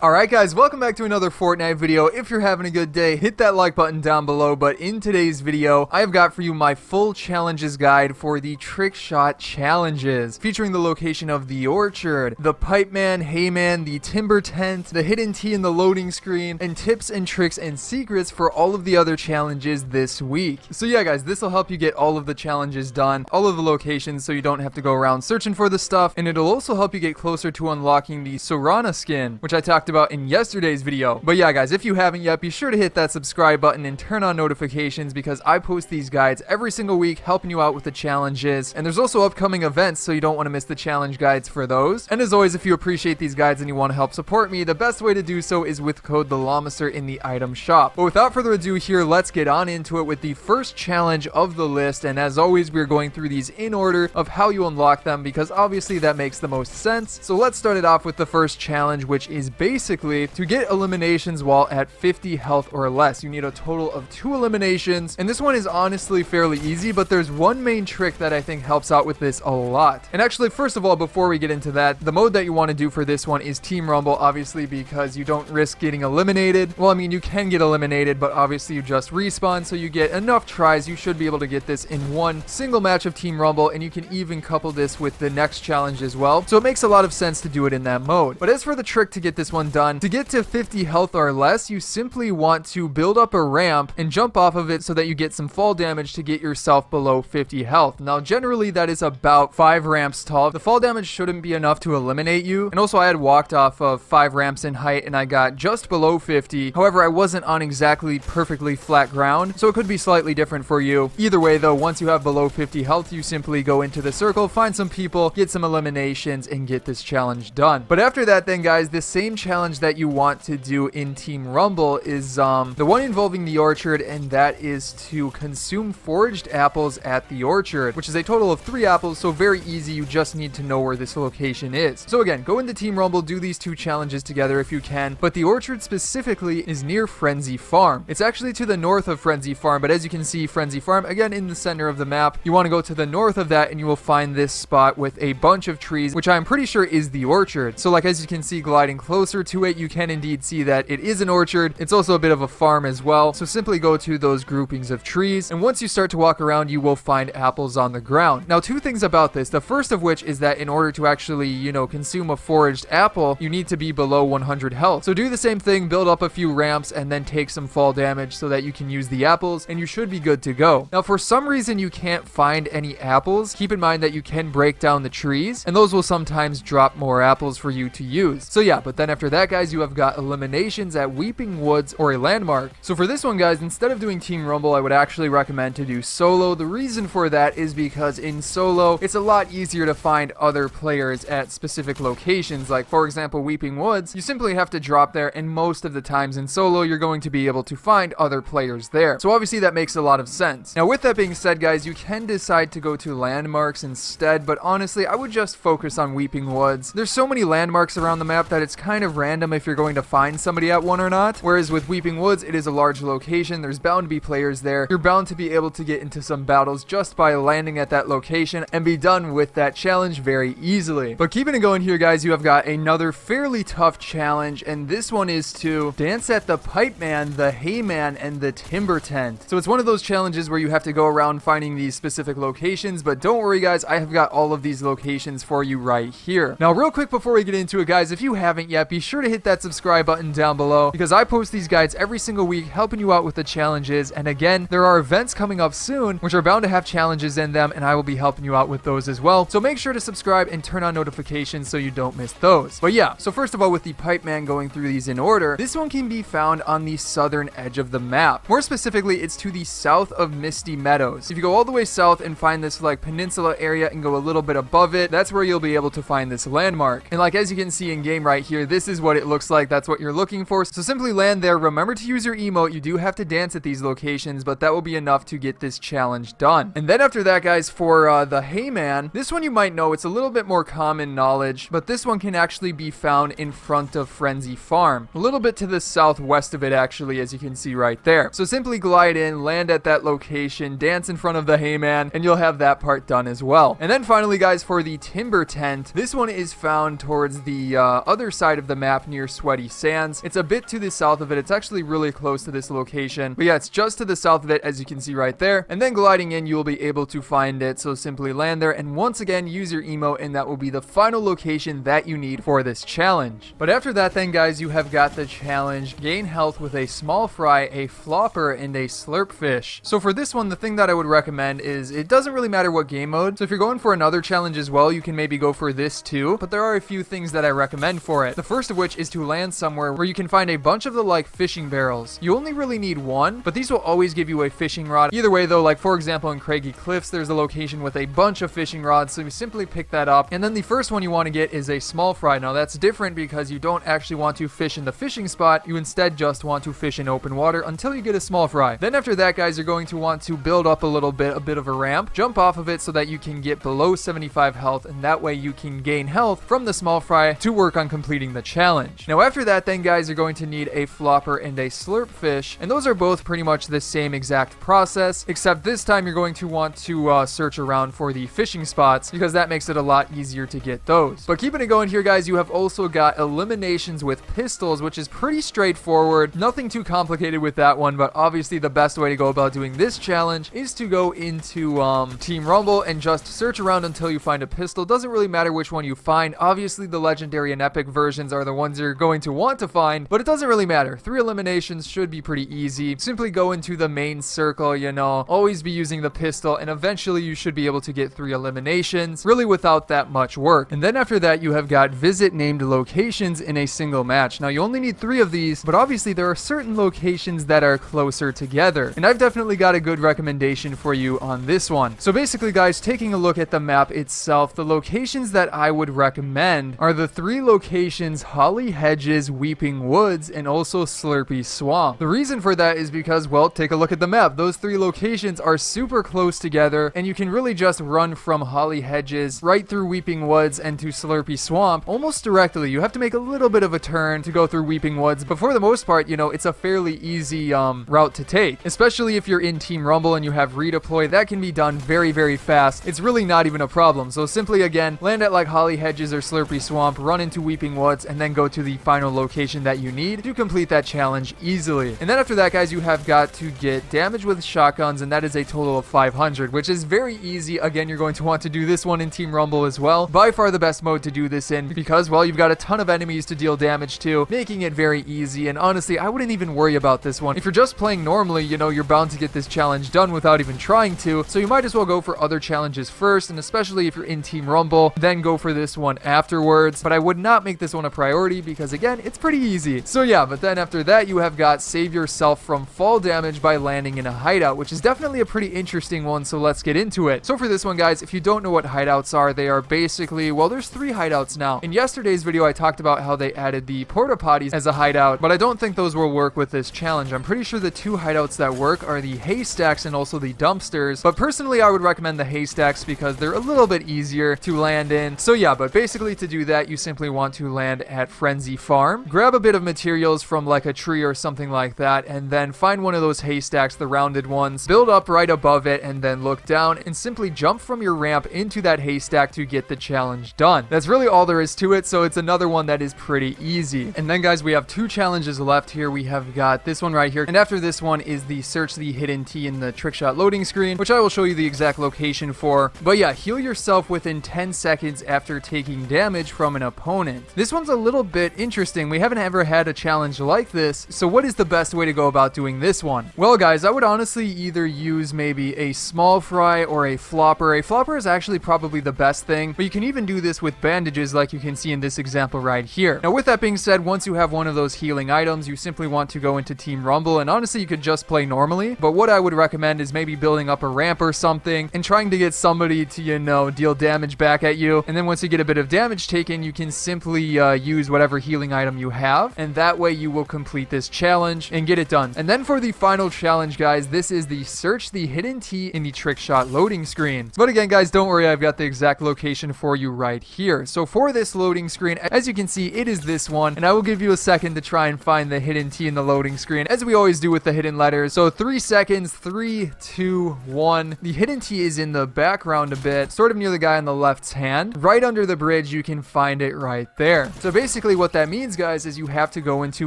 Alright guys, welcome back to another Fortnite video. If you're having a good day, hit that like button down below. But in today's video, I have got for you my full challenges guide for the trick shot challenges, featuring the location of the orchard, the Pipeman, Hayman, the timber tent, the hidden tea in the loading screen, and tips and tricks and secrets for all of the other challenges this week. So yeah guys, this will help you get all of the challenges done, all of the locations, so you don't have to go around searching for the stuff, and it'll also help you get closer to unlocking the Sorana skin, which I talked about in yesterday's video. But yeah guys, if you haven't yet, be sure to hit that subscribe button and turn on notifications, because I post these guides every single week helping you out with the challenges, and there's also upcoming events, so you don't want to miss the challenge guides for those. And as always, if you appreciate these guides and you want to help support me, the best way to do so is with code TheLlamaSir in the item shop. But without further ado here, let's get on into it with the first challenge of the list. And as always, we're going through these in order of how you unlock them, because obviously that makes the most sense. So let's start it off with the first challenge, which is basically to get eliminations while at 50 health or less. You need a total of 2 eliminations, and this one is honestly fairly easy, but there's one main trick that I think helps out with this a lot. And actually, first of all, before we get into that, the mode that you want to do for this one is Team Rumble, obviously, because you don't risk getting eliminated. Well, I mean, you can get eliminated, but obviously you just respawn, so you get enough tries. You should be able to get this in one single match of Team Rumble, and you can even couple this with the next challenge as well. So it makes a lot of sense to do it in that mode. But as for the trick to get this one done, to get to 50 health or less, you simply want to build up a ramp and jump off of it so that you get some fall damage to get yourself below 50 health. Now, generally that is about 5 ramps tall. The fall damage shouldn't be enough to eliminate you. And also, I had walked off of 5 ramps in height and I got just below 50. However, I wasn't on exactly perfectly flat ground, so it could be slightly different for you. Either way though, once you have below 50 health, you simply go into the circle, find some people, get some eliminations, and get this challenge done. But after that then guys, the same challenge that you want to do in Team Rumble is the one involving the orchard, and that is to consume foraged apples at the orchard, which is a total of 3 apples, so very easy. You just need to know where this location is. So again, go into Team Rumble, do these 2 challenges together if you can, but the orchard specifically is near Frenzy Farm. It's actually to the north of Frenzy Farm, but as you can see, Frenzy Farm, again, in the center of the map. You want to go to the north of that and you will find this spot with a bunch of trees, which I'm pretty sure is the orchard. So like, as you can see, gliding closer to it, you can indeed see that it is an orchard. It's also a bit of a farm as well. So simply go to those groupings of trees, and once you start to walk around, you will find apples on the ground. Now, 2 things about this. The first of which is that in order to actually, consume a foraged apple, you need to be below 100 health. So do the same thing, build up a few ramps, and then take some fall damage so that you can use the apples, and you should be good to go. Now, for some reason you can't find any apples, keep in mind that you can break down the trees, and those will sometimes drop more apples for you to use. So yeah, but then after that guys, you have got eliminations at Weeping Woods or a landmark. So for this one guys, instead of doing Team Rumble, I would actually recommend to do solo. The reason for that is because in solo, it's a lot easier to find other players at specific locations. Like for example, Weeping Woods, you simply have to drop there, and most of the times in solo, you're going to be able to find other players there. So obviously that makes a lot of sense. Now with that being said guys, you can decide to go to landmarks instead, but honestly, I would just focus on Weeping Woods. There's so many landmarks around the map that it's kind of random if you're going to find somebody at one or not. Whereas with Weeping Woods, it is a large location. There's bound to be players there. You're bound to be able to get into some battles just by landing at that location and be done with that challenge very easily. But keeping it going here guys, you have got another fairly tough challenge, and this one is to dance at the Pipeman, the Hayman, and the timber tent. So it's one of those challenges where you have to go around finding these specific locations, but don't worry guys, I have got all of these locations for you right here. Now real quick before we get into it guys, if you haven't yet, be sure to hit that subscribe button down below, because I post these guides every single week helping you out with the challenges. And again, there are events coming up soon which are bound to have challenges in them, and I will be helping you out with those as well. So make sure to subscribe and turn on notifications so you don't miss those. But yeah, so first of all, with the Pipeman, going through these in order, this one can be found on the southern edge of the map. More specifically, it's to the south of Misty Meadows. If you go all the way south and find this like peninsula area and go a little bit above it, that's where you'll be able to find this landmark. And like, as you can see in game right here, this is what it looks like. That's what you're looking for. So simply land there. Remember to use your emote. You do have to dance at these locations, but that will be enough to get this challenge done. And then after that guys, for the Hayman, this one you might know, it's a little bit more common knowledge, but this one can actually be found in front of Frenzy Farm, a little bit to the southwest of it actually, as you can see right there. So simply glide in, land at that location, dance in front of the Hayman, and you'll have that part done as well. And then finally guys, for the timber tent, this one is found towards the other side of the map map near Sweaty Sands. It's a bit to the south of it. It's actually really close to this location. But yeah, it's just to the south of it, as you can see right there. And then gliding in, you will be able to find it. So simply land there and once again use your emote, and that will be the final location that you need for this challenge. But after that then, guys, you have got the challenge: gain health with a small fry, a flopper, and a slurp fish. So for this one, the thing that I would recommend is it doesn't really matter what game mode. So if you're going for another challenge as well, you can maybe go for this too. But there are a few things that I recommend for it. The first of which is to land somewhere where you can find a bunch of the like fishing barrels. You only really need one, but these will always give you a fishing rod. Either way though, like for example in Craggy Cliffs, there's a location with a bunch of fishing rods, so you simply pick that up. And then the first one you want to get is a small fry. Now that's different because you don't actually want to fish in the fishing spot. You instead just want to fish in open water until you get a small fry. Then after that, guys, you're going to want to build up a bit of a ramp, jump off of it so that you can get below 75 health, and that way you can gain health from the small fry to work on completing the challenge. Now after that then, guys, you're going to need a flopper and a slurp fish, and those are both pretty much the same exact process, except this time you're going to want to search around for the fishing spots because that makes it a lot easier to get those. But keeping it going here, guys, you have also got eliminations with pistols, which is pretty straightforward. Nothing too complicated with that one, but obviously the best way to go about doing this challenge is to go into Team Rumble and just search around until you find a pistol. Doesn't really matter which one you find. Obviously the legendary and epic versions are the ones you're going to want to find, but it doesn't really matter. 3 eliminations should be pretty easy. Simply go into the main circle, you know, always be using the pistol, and eventually you should be able to get 3 eliminations really without that much work. And then after that, you have got visit named locations in a single match. Now you only need 3 of these, but obviously there are certain locations that are closer together, and I've definitely got a good recommendation for you on this one. So basically, guys, taking a look at the map itself, the locations that I would recommend are the 3 locations: Holly Hedges, Weeping Woods, and also Slurpy Swamp. The reason for that is because, well, take a look at the map. Those 3 locations are super close together, and you can really just run from Holly Hedges right through Weeping Woods and to Slurpy Swamp almost directly. You have to make a little bit of a turn to go through Weeping Woods, but for the most part, you know, it's a fairly easy route to take, especially if you're in Team Rumble and you have redeploy. That can be done very, very fast. It's really not even a problem. So simply, again, land at like Holly Hedges or Slurpy Swamp, run into Weeping Woods, and then go to the final location that you need to complete that challenge easily. And then after that, guys, you have got to get damage with shotguns, and that is a total of 500, which is very easy. Again, you're going to want to do this one in Team Rumble as well. By far the best mode to do this in because, well, you've got a ton of enemies to deal damage to, making it very easy. And honestly, I wouldn't even worry about this one. If you're just playing normally, you know, you're bound to get this challenge done without even trying to, so you might as well go for other challenges first, and especially if you're in Team Rumble, then go for this one afterwards. But I would not make this one a priority because, again, it's pretty easy. So yeah, but then after that, you have got save yourself from fall damage by landing in a hideout, which is definitely a pretty interesting one, so let's get into it. So for this one, guys, if you don't know what hideouts are, they are basically, well, there's 3 hideouts now. In yesterday's video, I talked about how they added the porta potties as a hideout, but I don't think those will work with this challenge. I'm pretty sure the 2 hideouts that work are the haystacks and also the dumpsters, but personally I would recommend the haystacks because they're a little bit easier to land in. So yeah, but basically to do that, you simply want to land at Frenzy Farm, grab a bit of materials from like a tree or something like that, and then find one of those haystacks, the rounded ones, build up right above it, and then look down and simply jump from your ramp into that haystack to get the challenge done. That's really all there is to it, so it's another one that is pretty easy. And then, guys, we have 2 challenges left here. We have got this one right here, and after this one is the search the hidden T in the trickshot loading screen, which I will show you the exact location for. But yeah, heal yourself within 10 seconds after taking damage from an opponent. This one's a little bit interesting. We haven't ever had a challenge like this, so what is the best way to go about doing this one? Well, guys, I would honestly either use maybe a small fry or a flopper. A flopper is actually probably the best thing, but you can even do this with bandages like you can see in this example right here. Now, with that being said, once you have one of those healing items, you simply want to go into Team Rumble, and honestly, you could just play normally, but what I would recommend is maybe building up a ramp or something and trying to get somebody to, you know, deal damage back at you, and then once you get a bit of damage taken, you can simply use whatever healing item you have, and that way you will complete this challenge and get it done. And then for the final challenge, guys, this is the search the hidden T in the trickshot loading screen. But again, guys, don't worry, I've got the exact location for you right here. So for this loading screen, as you can see, it is this one, and I will give you a second to try and find the hidden T in the loading screen, as we always do with the hidden letters. So 3 seconds, 3, 2, 1. The hidden T is in the background a bit, sort of near the guy on the left's hand. Right under the bridge, you can find it right there. So basically, basically what that means, guys, is you have to go into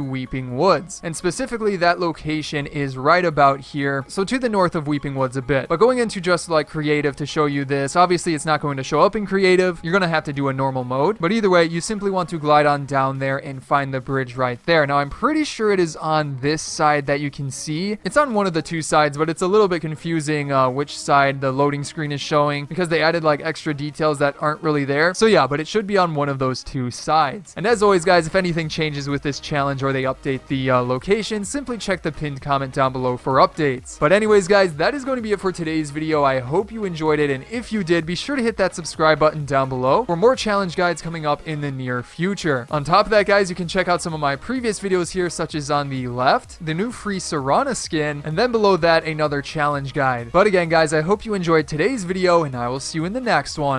Weeping Woods. And specifically, that location is right about here. So to the north of Weeping Woods a bit. But going into just like creative to show you this, obviously it's not going to show up in creative. You're going to have to do a normal mode. But either way, you simply want to glide on down there and find the bridge right there. Now, I'm pretty sure it is on this side that you can see. It's on one of the two sides, but it's a little bit confusing which side the loading screen is showing because they added like extra details that aren't really there. So yeah, but it should be on one of those two sides. And as always, guys, if anything changes with this challenge or they update the location, simply check the pinned comment down below for updates. But anyways, guys, that is going to be it for today's video. I hope you enjoyed it, and if you did, be sure to hit that subscribe button down below for more challenge guides coming up in the near future. On top of that, guys, you can check out some of my previous videos here, such as on the left, the new free Sorana skin, and then below that, another challenge guide. But again, guys, I hope you enjoyed today's video, and I will see you in the next one.